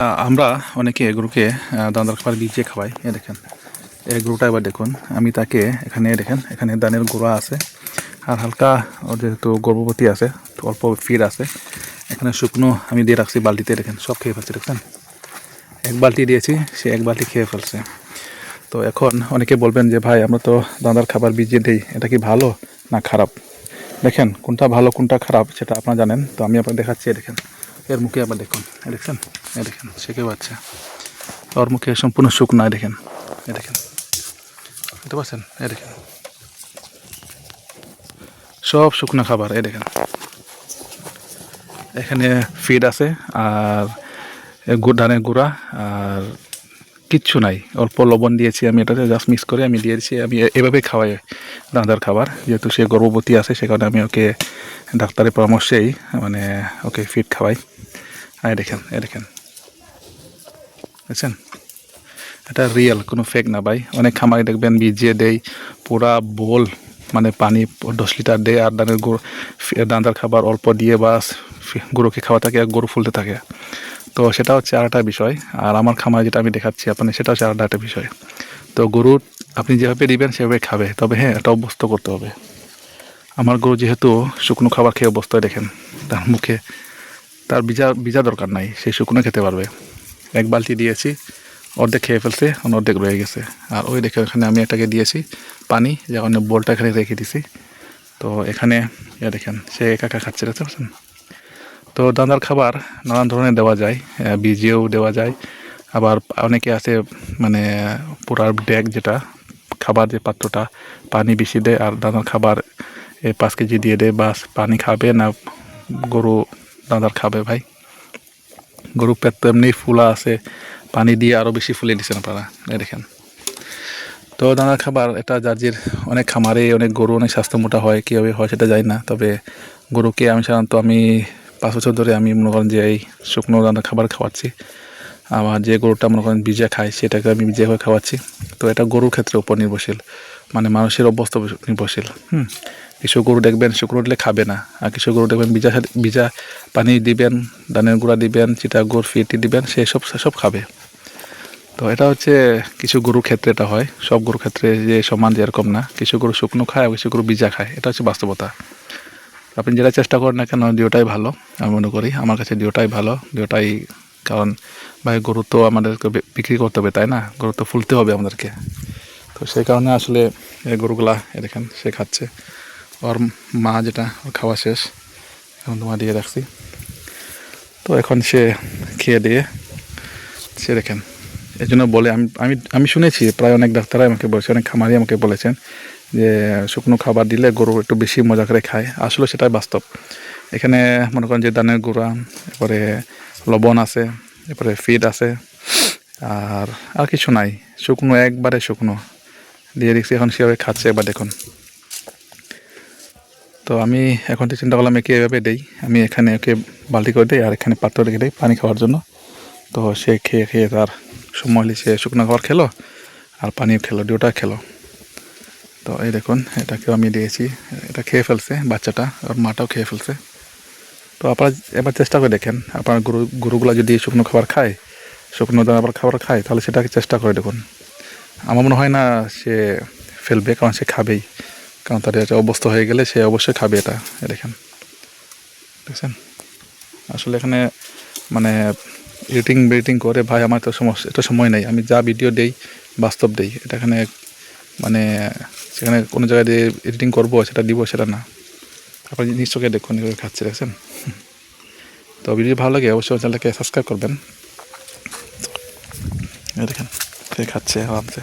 আমরা অনেকে গরুকে দানাদার খাবার ভিজিয়ে খাওয়াই। দেখেন এই গরুটা, এবার দেখুন আমি তাকে এখানে দেখেন, এখানে ধানের গুঁড়া আছে আর হালকা যেহেতু গর্ভবতী আছে তো অল্প ফিড আছে। এখানে শুকনো আমি দিয়ে রাখছি বালতিতে, দেখেন সব খেয়ে ফেলছে। দেখছেন এক বালতি দিয়েছি, সে এক বালতি খেয়ে ফেলছে। তো এখন অনেকে বলবেন যে ভাই আমরা তো দানাদার খাবার ভিজিয়ে দিই, এটা কি ভালো না খারাপ? দেখেন কোনটা ভালো কোনটা খারাপ সেটা আপনারা জানেন, তো আমি আপনাকে দেখাচ্ছি। দেখেন এর মুখে আবার দেখুন, দেখছেন দেখেন সে কেউ আছে, ওর মুখে সম্পূর্ণ শুকনো। দেখেন দেখেন, বুঝতে পারছেন? দেখেন সব শুকনো খাবার। দেখেন এখানে ফিড আছে আর ধানের গুঁড়া আর কিচ্ছু নাই, অল্প লবণ দিয়েছি আমি, এটাতে জাস্ট মিক্স করে আমি দিয়েছি। আমি এভাবে খাওয়াই দানাদার খাবার, যেহেতু সে গর্ভবতী আছে সে কারণে আমি ওকে ডাক্তারের পরামর্শেই মানে ওকে ফিড খাওয়াই। দেখেন দেখেন বুঝছেন, এটা রিয়েল, কোনো ফেক না ভাই। অনেক খামারে দেখবেন ভিজিয়ে দেয় পুরা বোল, মানে পানি 10 লিটার দেয় আর দানাদার খাবার অল্প দিয়ে বাস গরুকে খাওয়া থাকে আর গরু ফুলতে থাকে। তো সেটা হচ্ছে আর একটা বিষয়। আর আমার খামারে যেটা আমি দেখাচ্ছি আপনার, সেটা হচ্ছে আর একটা বিষয়। তো গরু আপনি যেভাবে দিবেন সেভাবে খাবে, তবে হ্যাঁ এটা অভ্যস্ত করতে হবে। আমার গরু যেহেতু শুকনো খাবার খেয়ে অভ্যস্ত, দেখেন তার মুখে, তার ভিজা দরকার নাই, সে শুকনো খেতে পারবে। এক বালতি দিয়েছি, অর্ধেক খেয়ে ফেলছে, অর্ধেক রয়ে গেছে। আর ওই দেখে এখানে আমি এটাকে দিয়েছি পানি, যখন বোলটা এখানে রেখে দিছি। তো এখানে দেখেন সে একা একা খাচ্ছে, দেখতে পাচ্ছেন? তো দানাদার খাবার নানান ধরনের দেওয়া যায়, ভিজিয়েও দেওয়া যায়। আবার অনেকে আছে মানে পুরার ডেক, যেটা খাবার যে পাত্রটা পানি বেশি দেয় আর দানার খাবার 5 কেজি দিয়ে দেয়, বাস পানি খাবে না গরু দানাদার খাবে। ভাই গরু পেট তো এমনি ফুলা আছে, পানি দিয়ে আরও বেশি ফুলে দিচ্ছেন আপনারা, দেখেন। তো দানার খাবার এটা যার অনেক খামারে অনেক গরু অনেক স্বাস্থ্য মোটা হয়, কীভাবে হয় সেটা জানি না। তবে গরুকে আমি সাধারণত 5 বছর ধরে আমি মনে করেন যে এই শুকনো দানার খাবার খাওয়াচ্ছি। আমার যে গরুটা মনে করেন ভিজে খায় সেটাকে আমি ভিজে হয়ে খাওয়াচ্ছি। তো এটা গরুর ক্ষেত্রে উপর নির্ভরশীল, মানে মানুষের অভ্যস্ত নির্ভরশীল। কিছু গরু দেখবেন শুকনো দিলে খাবে না, আর কিছু গরু দেখবেন ভিজা পানি দিবেন, ধানের গুঁড়া দিবেন, চিটা গুড় ফিটি দিবেন, সে সব খাবে। তো এটা হচ্ছে কিছু গরুর ক্ষেত্রে এটা হয়, সব গরুর ক্ষেত্রে যে সমান যে এরকম না। কিছু গরু শুকনো খায় আর কিছু গরু ভিজা খায়, এটা হচ্ছে বাস্তবতা। আপনি যেটা চেষ্টা করেন না কেন দুটোটাই ভালো, আমি মনে করি। আমার কাছে দুটোটাই ভালো, দুটোটাই। কারণ ভাই গরু তো আমাদেরকে বিক্রি করতে হবে, তাই না? গরু তো ফুলতে হবে আমাদেরকে। তো সেই কারণে আসলে এই গরুগুলা দেখেন সে খাচ্ছে, ওর মা যেটা খাওয়া শেষ, এখন তোমার দিয়ে রাখছি। তো এখন সে খেয়ে দিয়ে সে দেখেন, এই জন্য বলে আমি শুনেছি প্রায় অনেক ডাক্তাররাই আমাকে বলেছে, অনেক খামারি আমাকে বলেছেন যে শুকনো খাবার দিলে গরু একটু বেশি মজা করে খায়। আসলে সেটাই বাস্তব। এখানে মনে করেন যে ধানের গুঁড়া, এরপরে লবণ আছে, এরপরে ফিড আছে, আর কিছু নাই, শুকনো একবারে শুকনো দিয়ে দিচ্ছি। এখন সেভাবে খাচ্ছে, এবার দেখুন। তো আমি এখন তো চিন্তা করলাম একে এভাবে দেই, আমি এখানে ওকে বালতি করে দিই আর এখানে পাত্র রেখে দিই পানি খাওয়ার জন্য। তো সে খেয়ে তার সময় হলে সে শুকনো খাবার খেলো আর পানিও খেলো, দুটা খেলো। তো এই দেখুন এটাকেও আমি দিয়েছি, এটা খেয়ে ফেলছে বাচ্চাটা, আর মাটাও খেয়ে ফেলছে। তো আপনারা এবার চেষ্টা করে দেখেন, আপনার গরুগুলা যদি শুকনো খাবার খায়, শুকনো দানার খাবার খায়, তাহলে সেটাকে চেষ্টা করে দেখুন। আমার মনে হয় না সে ফেলবে, কারণ সে খাবেই, কারণ তার এটা অভ্যস্ত হয়ে গেলে সে অবশ্যই খাবে। এটা দেখেন, দেখছেন? আসলে এখানে মানে এডিটিং করে ভাই আমার তো এটা সময় নেই, আমি যা ভিডিও দেই বাস্তব দেই। এটা এখানে মানে সেখানে কোনো জায়গায় দিয়ে এডিটিং করবো সেটা দিব সেটা না। আপনি নিশ্চয়ই দেখুন এভাবে খাচ্ছে, দেখছেন? তো ভিডিও ভালো লাগে অবশ্যই চ্যানেলটাকে সাবস্ক্রাইব করবেন। দেখেন খাচ্ছে আরামসে।